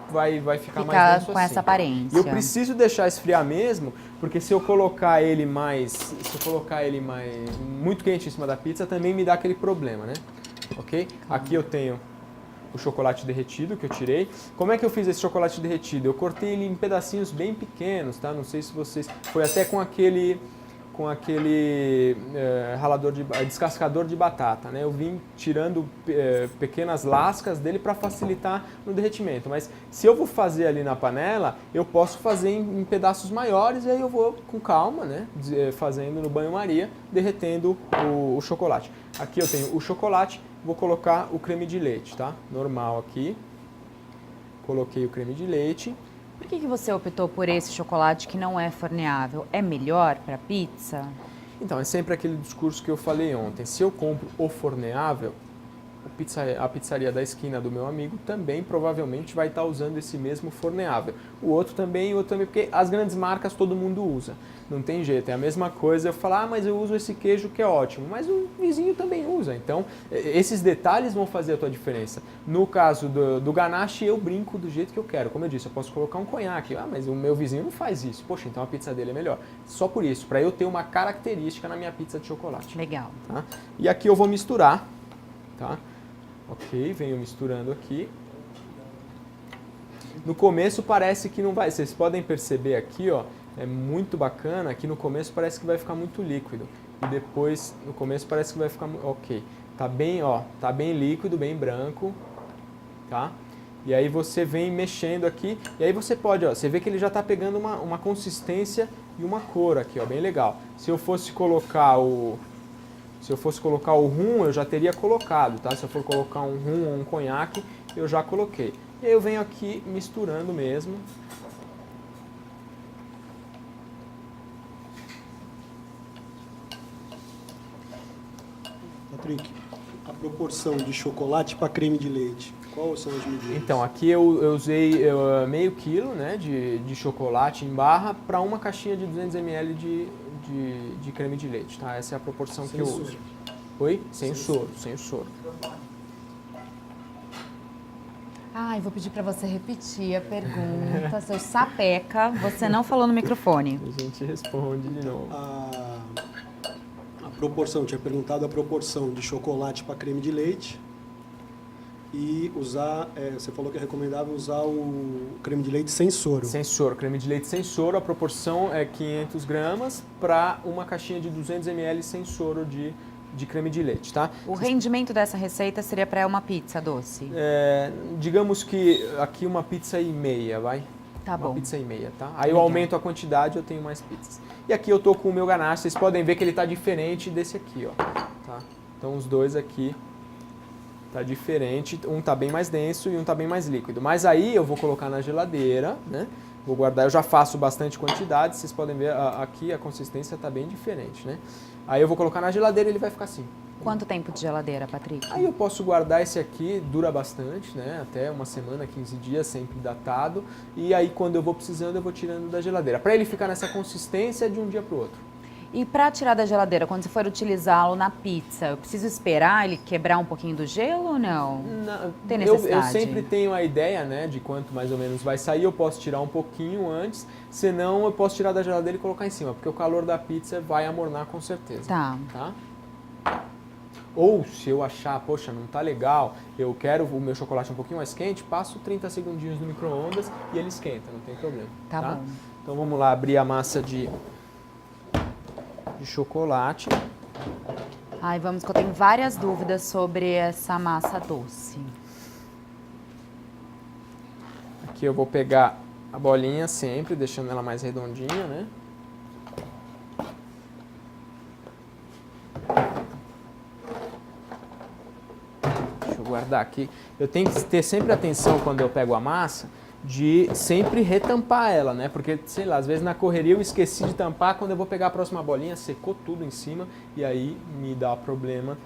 ficar mais denso com assim. essa aparência. E eu preciso deixar esfriar mesmo, porque se eu colocar ele muito quente em cima da pizza, também me dá aquele problema, né? Ok? Aqui eu tenho o chocolate derretido que eu tirei. Como é que eu fiz esse chocolate derretido? Eu cortei ele em pedacinhos bem pequenos, tá? Não sei se vocês... Foi até com aquele descascador de batata, né? Eu vim tirando pequenas lascas dele para facilitar no derretimento. Mas se eu vou fazer ali na panela, eu posso fazer em pedaços maiores e aí eu vou com calma, né? Fazendo no banho-maria, derretendo o chocolate. Aqui eu tenho o chocolate, vou colocar o creme de leite, tá? Normal aqui. Coloquei o creme de leite. Por que você optou por esse chocolate que não é forneável? É melhor para pizza? Então, é sempre aquele discurso que eu falei ontem. Se eu compro o forneável, a pizzaria da esquina do meu amigo também provavelmente vai estar usando esse mesmo forneável. O outro também, porque as grandes marcas todo mundo usa. Não tem jeito, é a mesma coisa eu falar, mas eu uso esse queijo que é ótimo, mas o vizinho também usa. Então, esses detalhes vão fazer a tua diferença. No caso do ganache, eu brinco do jeito que eu quero. Como eu disse, eu posso colocar um conhaque. Ah, mas o meu vizinho não faz isso. Poxa, então a pizza dele é melhor. Só por isso, para eu ter uma característica na minha pizza de chocolate. Legal. Tá? E aqui eu vou misturar, tá? Ok, venho misturando aqui. No começo parece que não vai, vocês podem perceber aqui, ó, é muito bacana, que no começo parece que vai ficar muito líquido. E depois, no começo parece que vai ficar, ok, tá bem, ó, tá bem líquido, bem branco, tá? E aí você vem mexendo aqui, e aí você pode, ó, você vê que ele já tá pegando uma consistência e uma cor aqui, ó, bem legal. Se eu fosse colocar o rum, eu já teria colocado, tá? Se eu for colocar um rum ou um conhaque, eu já coloquei. E aí eu venho aqui misturando mesmo. Patrick, a proporção de chocolate para creme de leite, quais são as medidas? Então, aqui eu usei meio quilo, né, de chocolate em barra para uma caixinha de 200 ml de creme de leite, tá? Essa é a proporção que eu uso. Oi? Sem o soro. Ai, vou pedir para você repetir a pergunta. Seu sapeca, você não falou no microfone. A gente responde de novo. A proporção, eu tinha perguntado a proporção de chocolate para creme de leite e usar, você falou que é recomendável usar o creme de leite sem soro. Sem soro, creme de leite sem soro, a proporção é 500 gramas para uma caixinha de 200 ml sem soro de creme de leite, tá? O rendimento dessa receita seria para uma pizza doce? Digamos que aqui uma pizza e meia, vai? Tá bom. Uma pizza e meia, tá? Aí eu aumento a quantidade, eu tenho mais pizzas. E aqui eu tô com o meu ganache, vocês podem ver que ele tá diferente desse aqui, ó. Tá? Então os dois aqui tá diferente, um tá bem mais denso e um tá bem mais líquido. Mas aí eu vou colocar na geladeira, né? Vou guardar, eu já faço bastante quantidade, vocês podem ver aqui a consistência tá bem diferente, né? Aí eu vou colocar na geladeira e ele vai ficar assim. Quanto tempo de geladeira, Patrick? Aí eu posso guardar esse aqui, dura bastante, né? Até uma semana, 15 dias, sempre datado. E aí quando eu vou precisando, eu vou tirando da geladeira. Para ele ficar nessa consistência de um dia para o outro. E para tirar da geladeira, quando você for utilizá-lo na pizza, eu preciso esperar ele quebrar um pouquinho do gelo ou não? Não, tem necessidade? Eu sempre tenho a ideia, né, de quanto mais ou menos vai sair. Eu posso tirar um pouquinho antes, senão eu posso tirar da geladeira e colocar em cima, porque o calor da pizza vai amornar com certeza. Tá. Ou se eu achar, poxa, não tá legal, eu quero o meu chocolate um pouquinho mais quente, passo 30 segundinhos no micro-ondas e ele esquenta, não tem problema. Tá bom. Então vamos lá abrir a massa de chocolate. Ai, vamos, que eu tenho várias dúvidas sobre essa massa doce. Aqui eu vou pegar a bolinha sempre, deixando ela mais redondinha, né? Deixa eu guardar aqui. Eu tenho que ter sempre atenção quando eu pego a massa, de sempre retampar ela, né? Porque, sei lá, às vezes na correria eu esqueci de tampar, quando eu vou pegar a próxima bolinha, secou tudo em cima e aí me dá problema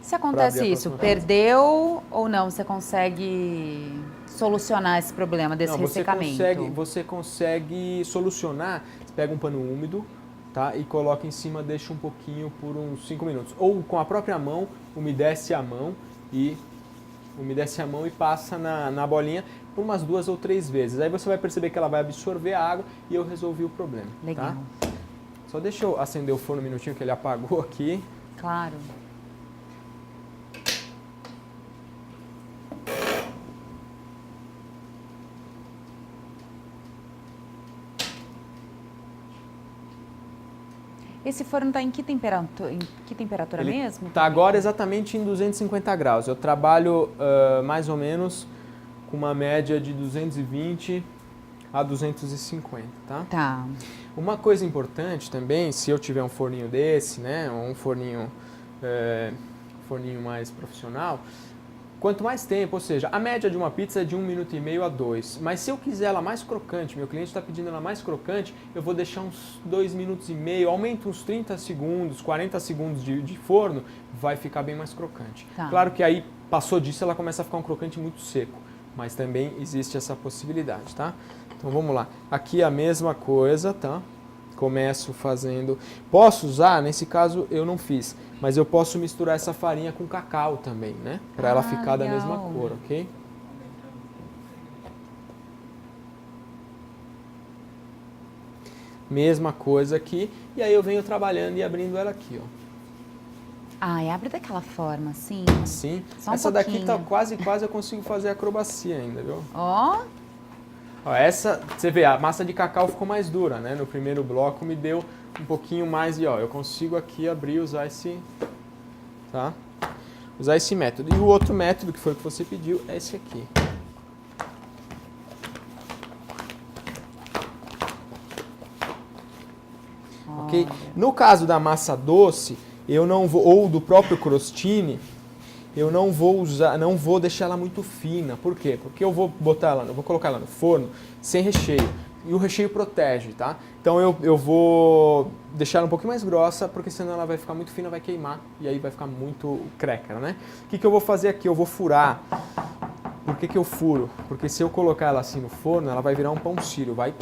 Se acontece abrir a isso, próxima pizza. perdeu ou não? Você consegue solucionar esse problema desse Não, ressecamento? você consegue solucionar. Você pega um pano úmido, tá? E coloca em cima, deixa um pouquinho por uns 5 minutos. Ou com a própria mão, umedece a mão e passa na bolinha por umas 2 ou 3 vezes. Aí você vai perceber que ela vai absorver a água e eu resolvi o problema. Legal. Tá? Só deixa eu acender o forno um minutinho que ele apagou aqui. Claro. Esse forno está em que temperatura Ele mesmo? está agora exatamente em 250 graus. Eu trabalho mais ou menos com uma média de 220 a 250, tá? Tá. Uma coisa importante também, se eu tiver um forninho desse, né, ou um forninho mais profissional, quanto mais tempo, ou seja, a média de uma pizza é de 1 minuto e meio a 2. Mas se eu quiser ela mais crocante, meu cliente está pedindo ela mais crocante, eu vou deixar uns 2 minutos e meio, aumenta uns 30 segundos, 40 segundos de forno, vai ficar bem mais crocante. Tá. Claro que aí, passou disso, ela começa a ficar um crocante muito seco, mas também existe essa possibilidade, tá? Então vamos lá. Aqui a mesma coisa, tá? Começo fazendo... Posso usar, nesse caso eu não fiz, mas eu posso misturar essa farinha com cacau também, né? Para ela ficar da legal. mesma cor, ok? Mesma coisa aqui. E aí eu venho trabalhando e abrindo ela aqui, ó. Ai, abre daquela forma, assim. Assim. Só um Essa daqui tá pouquinho. quase eu consigo fazer acrobacia ainda, viu? Ó, Ó, essa, você vê, a massa de cacau ficou mais dura, né? No primeiro bloco me deu um pouquinho mais de, ó, eu consigo aqui abrir, usar esse, tá? Usar esse método. E o outro método, que foi o que você pediu, é esse aqui. Ok? No caso da massa doce, eu não vou, ou do próprio crostini, eu não vou usar, não vou deixar ela muito fina. Por quê? Porque eu vou botar ela, eu vou colocar ela no forno sem recheio. E o recheio protege, tá? Então eu vou deixar ela um pouquinho mais grossa, porque senão ela vai ficar muito fina, vai queimar e aí vai ficar muito cracker, né? O que eu vou fazer aqui? Eu vou furar. Por que eu furo? Porque se eu colocar ela assim no forno, ela vai virar um pão sírio, vai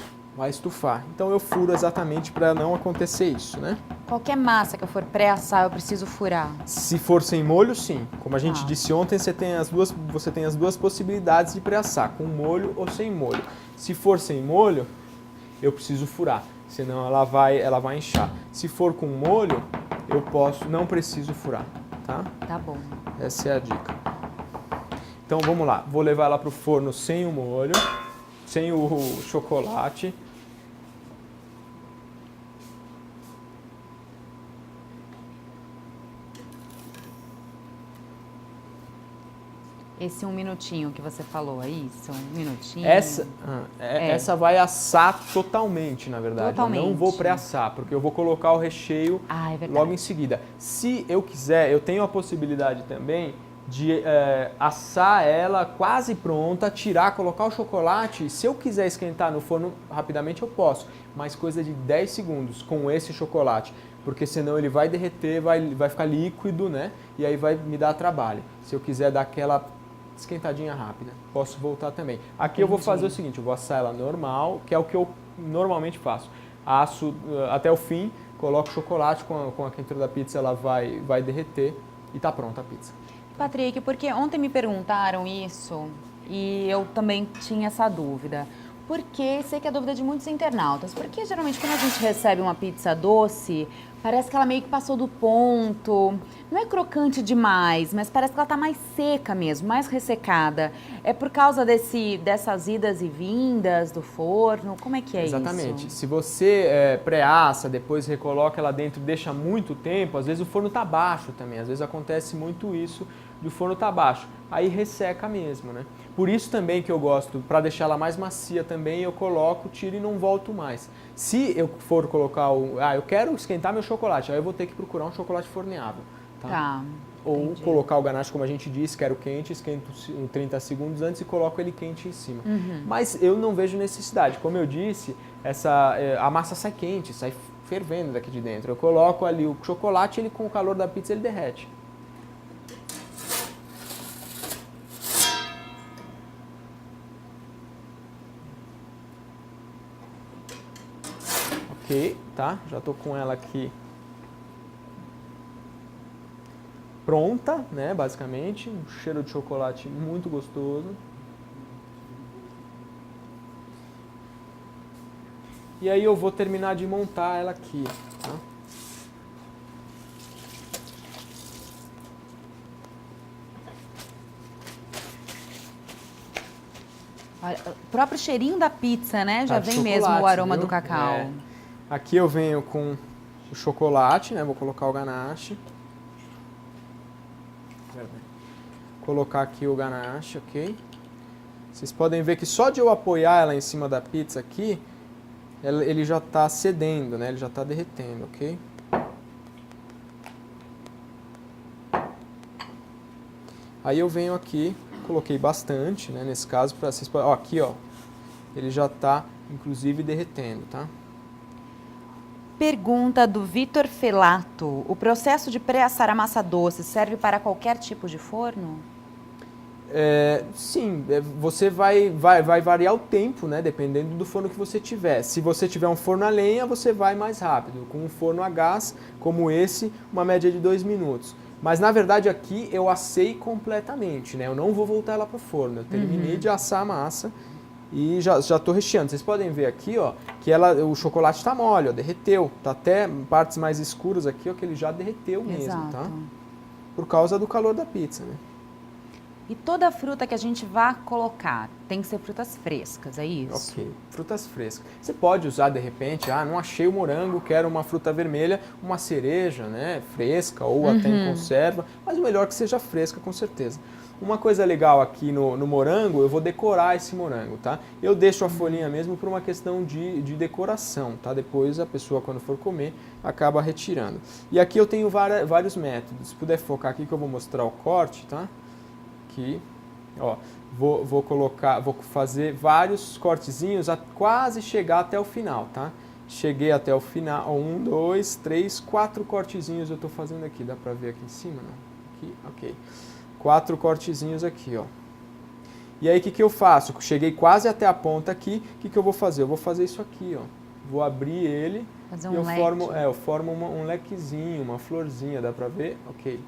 estufar. Então eu furo exatamente para não acontecer isso, né? qualquer massa que eu for pré-assar, eu preciso furar. Se for sem molho, sim. Como a gente disse ontem, você tem as duas possibilidades de pré-assar, com molho ou sem molho. Se for sem molho, eu preciso furar, senão ela vai inchar. Se for com molho, não preciso furar, tá? Tá bom. Essa é a dica. Então vamos lá, vou levar ela para o forno sem o molho, sem o chocolate. Esse 1 minutinho que você falou, é isso? 1 minutinho? Essa vai assar totalmente, na verdade. Totalmente. Eu não vou pré-assar, porque eu vou colocar o recheio é verdade. logo em seguida. Se eu quiser, eu tenho a possibilidade também de assar ela quase pronta, tirar, colocar o chocolate. Se eu quiser esquentar no forno rapidamente, eu posso. Mas coisa de 10 segundos com esse chocolate. Porque senão ele vai derreter, vai ficar líquido, né? E aí vai me dar trabalho. Se eu quiser dar aquela esquentadinha rápida, posso voltar também. Aqui eu vou fazer o seguinte, eu vou assar ela normal, que é o que eu normalmente faço. Asso até o fim, coloco o chocolate com a quentura da pizza, ela vai derreter e tá pronta a pizza. Patrick, porque ontem me perguntaram isso e eu também tinha essa dúvida. Porque sei que é a dúvida de muitos internautas. Porque geralmente quando a gente recebe uma pizza doce, parece que ela meio que passou do ponto. Não é crocante demais, mas parece que ela tá mais seca mesmo, mais ressecada. É por causa dessas idas e vindas do forno? Como é que é isso? Exatamente. Se você pré-assa, depois recoloca ela dentro e deixa muito tempo, às vezes o forno tá baixo também. Às vezes acontece muito isso de o forno tá baixo. Aí resseca mesmo, né? Por isso também que eu gosto, para deixar ela mais macia também, eu coloco, tiro e não volto mais. Se eu for colocar eu quero esquentar meu chocolate, aí eu vou ter que procurar um chocolate forneável. Tá? Ou entendi. Colocar o ganache, como a gente disse, quero quente, esquento 30 segundos antes e coloco ele quente em cima. Mas eu não vejo necessidade. Como eu disse, a massa sai quente, sai fervendo daqui de dentro. Eu coloco ali o chocolate, ele com o calor da pizza ele derrete. Ok, tá? Já tô com ela aqui pronta, né? Basicamente, um cheiro de chocolate muito gostoso. E aí eu vou terminar de montar ela aqui, tá? Olha, o próprio cheirinho da pizza, né? Já Tá de vem mesmo o chocolate, aroma viu? do cacau. É. Aqui eu venho com o chocolate, né? Vou colocar o ganache. Colocar aqui o ganache, ok? Vocês podem ver que só de eu apoiar ela em cima da pizza aqui, ele já está cedendo, né? Ele já está derretendo, ok? Aí eu venho aqui, coloquei bastante, né? Nesse caso, para vocês poderem... Ó, aqui, ó, ele já está, inclusive, derretendo, tá? Pergunta do Vitor Felato. O processo de pré-assar a massa doce serve para qualquer tipo de forno? Sim, você vai variar o tempo, né? Dependendo do forno que você tiver. Se você tiver um forno a lenha, você vai mais rápido. Com um forno a gás, como esse, uma média de 2 minutos. Mas na verdade aqui eu assei completamente, né? Eu não vou voltar ela para o forno. Eu terminei de assar a massa e já estou recheando. Vocês podem ver aqui, ó, que o chocolate está mole, ó, derreteu. Tá até partes mais escuras aqui, ó, que ele já derreteu mesmo, Exato. tá? Por causa do calor da pizza, né? E toda a fruta que a gente vai colocar tem que ser frutas frescas, é isso? Ok, frutas frescas. Você pode usar de repente, não achei o morango, quero uma fruta vermelha, uma cereja, né, fresca ou até em conserva, mas o melhor que seja fresca, com certeza. Uma coisa legal aqui no morango, eu vou decorar esse morango, tá? Eu deixo a folhinha mesmo por uma questão de decoração, tá? Depois a pessoa, quando for comer, acaba retirando. E aqui eu tenho vários métodos. Se puder focar aqui que eu vou mostrar o corte, tá? Aqui, ó, vou fazer vários cortezinhos a quase chegar até o final, tá? Cheguei até o final, 1, 2, 3, 4 cortezinhos eu tô fazendo aqui, dá pra ver aqui em cima, não? Aqui, ok. 4 cortezinhos aqui, ó. E aí o que eu faço? Cheguei quase até a ponta aqui, o que eu vou fazer? Eu vou fazer isso aqui, ó. Vou abrir ele Fazer e um leque. eu formo um lequezinho, uma florzinha, dá pra ver? Ok.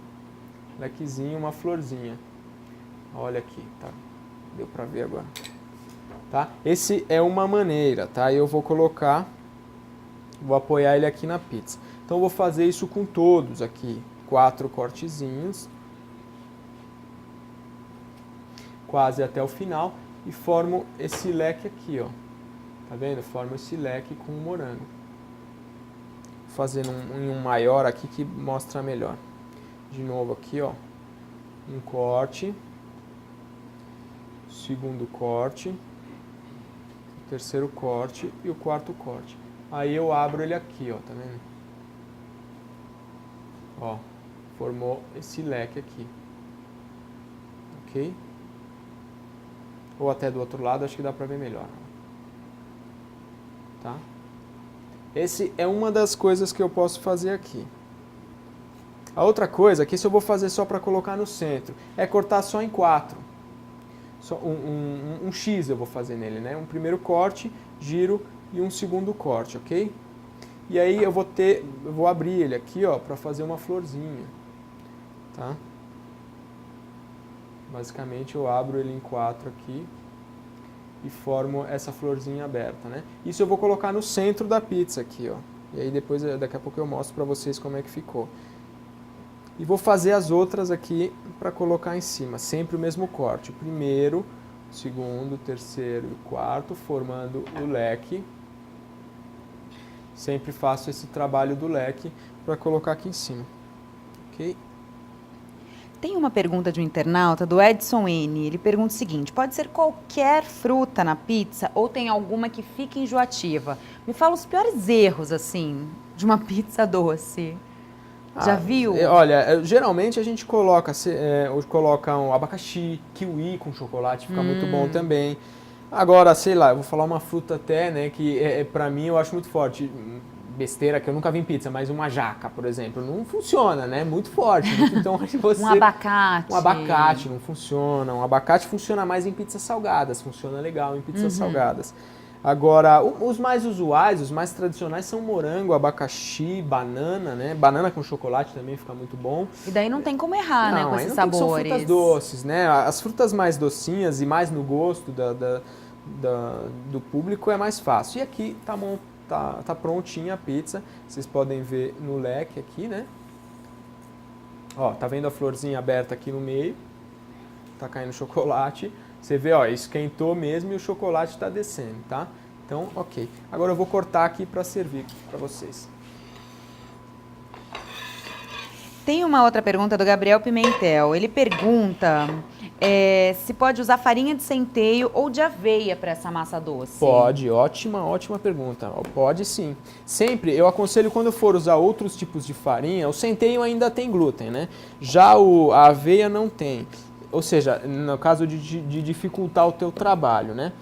Lequezinho, uma florzinha. Olha aqui, tá? Deu pra ver agora. Tá? Esse é uma maneira, tá? Eu vou apoiar ele aqui na pizza. Então eu vou fazer isso com todos aqui. 4 cortezinhos. Quase até o final. E formo esse leque aqui, ó. Tá vendo? Formo esse leque com o morango. Vou fazer um maior aqui que mostra melhor. De novo aqui, ó. Um corte. Segundo corte, o terceiro corte e o quarto corte. Aí eu abro ele aqui, ó, tá vendo? Ó, formou esse leque aqui. Ok? Ou até do outro lado, acho que dá pra ver melhor. Tá? Esse é uma das coisas que eu posso fazer aqui. A outra coisa, que isso eu vou fazer só para colocar no centro, é cortar só em 4. Um X eu vou fazer nele, né? Um primeiro corte, giro e um segundo corte, ok? E aí eu vou abrir ele aqui, ó, para fazer uma florzinha, tá? Basicamente eu abro ele em 4 aqui e formo essa florzinha aberta, né? Isso eu vou colocar no centro da pizza aqui, ó. E aí depois, daqui a pouco eu mostro para vocês como é que ficou. E vou fazer as outras aqui para colocar em cima, sempre o mesmo corte. O primeiro, o segundo, o terceiro e o quarto, formando o leque. Sempre faço esse trabalho do leque para colocar aqui em cima. Ok? Tem uma pergunta de um internauta, do Edson N. Ele pergunta o seguinte: pode ser qualquer fruta na pizza ou tem alguma que fique enjoativa? Me fala os piores erros, assim, de uma pizza doce. Já viu? Olha, geralmente a gente coloca um abacaxi, kiwi com chocolate, fica muito bom também. Agora, sei lá, eu vou falar uma fruta até, né, que pra mim eu acho muito forte. Besteira que eu nunca vi em pizza, mas uma jaca, por exemplo, não funciona, né? Muito forte. Então, você... Um abacate. Um abacate não funciona. Um abacate funciona mais em pizzas salgadas, funciona legal em pizzas salgadas. Agora, os mais usuais, os mais tradicionais são morango, abacaxi, banana, né? Banana com chocolate também fica muito bom. E daí não tem como errar, né, com aí esses não tem que, são sabores. frutas doces, né? As frutas mais docinhas e mais no gosto do público é mais fácil. E aqui tá prontinha a pizza. Vocês podem ver no leque aqui, né? Ó, tá vendo a florzinha aberta aqui no meio? Tá caindo chocolate. Você vê, ó, esquentou mesmo e o chocolate está descendo, tá? Então, ok. Agora eu vou cortar aqui para servir para vocês. Tem uma outra pergunta do Gabriel Pimentel. Ele pergunta se pode usar farinha de centeio ou de aveia para essa massa doce. Pode, ótima pergunta. Pode sim. Sempre, eu aconselho quando for usar outros tipos de farinha, o centeio ainda tem glúten, né? Já a aveia não tem. Ou seja, no caso de dificultar o teu trabalho, né?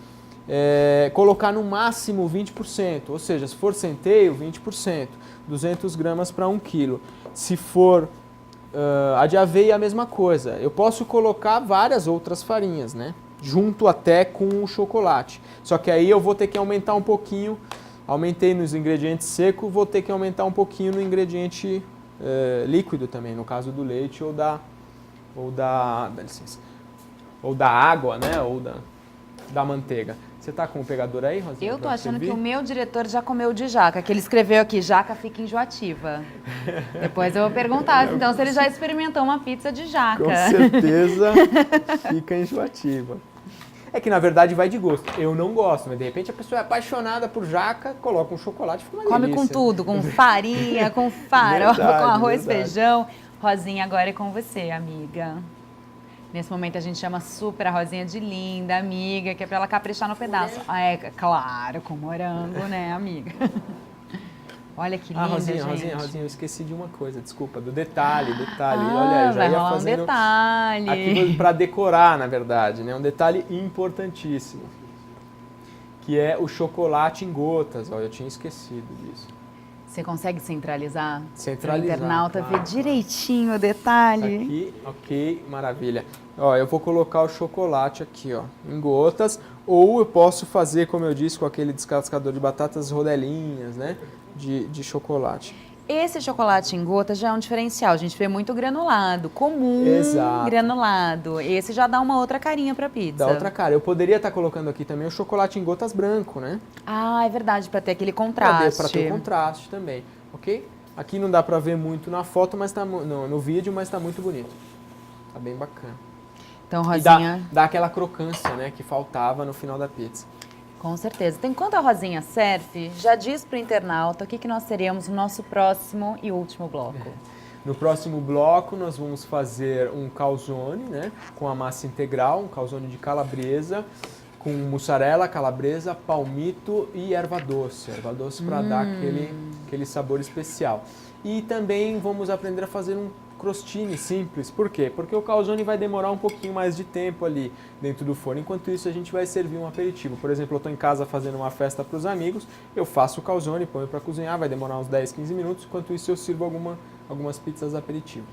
Colocar no máximo 20%, ou seja, se for centeio, 20%, 200 gramas para 1 quilo. Se for a de aveia, a mesma coisa. Eu posso colocar várias outras farinhas, né? Junto até com o chocolate. Só que aí eu vou ter que aumentar um pouquinho. Aumentei nos ingredientes secos, vou ter que aumentar um pouquinho no ingrediente líquido também, no caso do leite ou da água, né? Ou da manteiga. Você tá com o pegador aí, Rosinha? Eu tô achando que o meu diretor já comeu de jaca, que ele escreveu aqui, jaca fica enjoativa. Depois eu vou perguntar, então, se ele já experimentou uma pizza de jaca. Com certeza fica enjoativa. É que, na verdade, vai de gosto. Eu não gosto, mas de repente a pessoa é apaixonada por jaca, coloca um chocolate e fica uma Come delícia. com tudo, com farinha, com farofa, Verdade, com arroz, verdade. feijão. Rosinha, agora é com você, amiga. Nesse momento a gente chama super a Rosinha de linda, amiga, que é pra ela caprichar no pedaço. Claro, com morango, né, amiga? Olha que linda, Rosinha, gente. eu esqueci de uma coisa, desculpa, do detalhe. Olha, eu já vai ia rolar fazendo um detalhe. aqui para decorar, na verdade, né? Um detalhe importantíssimo, que é o chocolate em gotas. Ó, eu tinha esquecido disso. Você consegue centralizar? Centralizar, O internauta claro. ver direitinho o detalhe. Aqui, ok, maravilha. Ó, eu vou colocar o chocolate aqui, ó, em gotas, ou eu posso fazer, como eu disse, com aquele descascador de batatas, rodelinhas, né, de chocolate. Esse chocolate em gota já é um diferencial. A gente vê muito granulado, comum Exato. granulado. Esse já dá uma outra carinha pra pizza. Dá outra cara. Eu poderia estar colocando aqui também o chocolate em gotas branco, né? Ah, é verdade, pra ter aquele contraste. Para ter o contraste também, ok? Aqui não dá pra ver muito na foto, mas tá no vídeo, mas tá muito bonito. Tá bem bacana. Então, E Rosinha, dá aquela crocância, né, que faltava no final da pizza. com certeza. Então, enquanto a Rosinha serve, já diz pro internauta o que nós teremos no nosso próximo e último bloco. No próximo bloco, nós vamos fazer um calzone, né, com a massa integral, um calzone de calabresa, com mussarela, calabresa, palmito e erva doce. Erva doce para dar aquele sabor especial. E também vamos aprender a fazer um crostini simples. Por quê? Porque o calzone vai demorar um pouquinho mais de tempo ali dentro do forno. Enquanto isso, a gente vai servir um aperitivo. Por exemplo, eu estou em casa fazendo uma festa para os amigos, eu faço o calzone, ponho para cozinhar, vai demorar uns 10, 15 minutos. Enquanto isso, eu sirvo algumas pizzas aperitivo.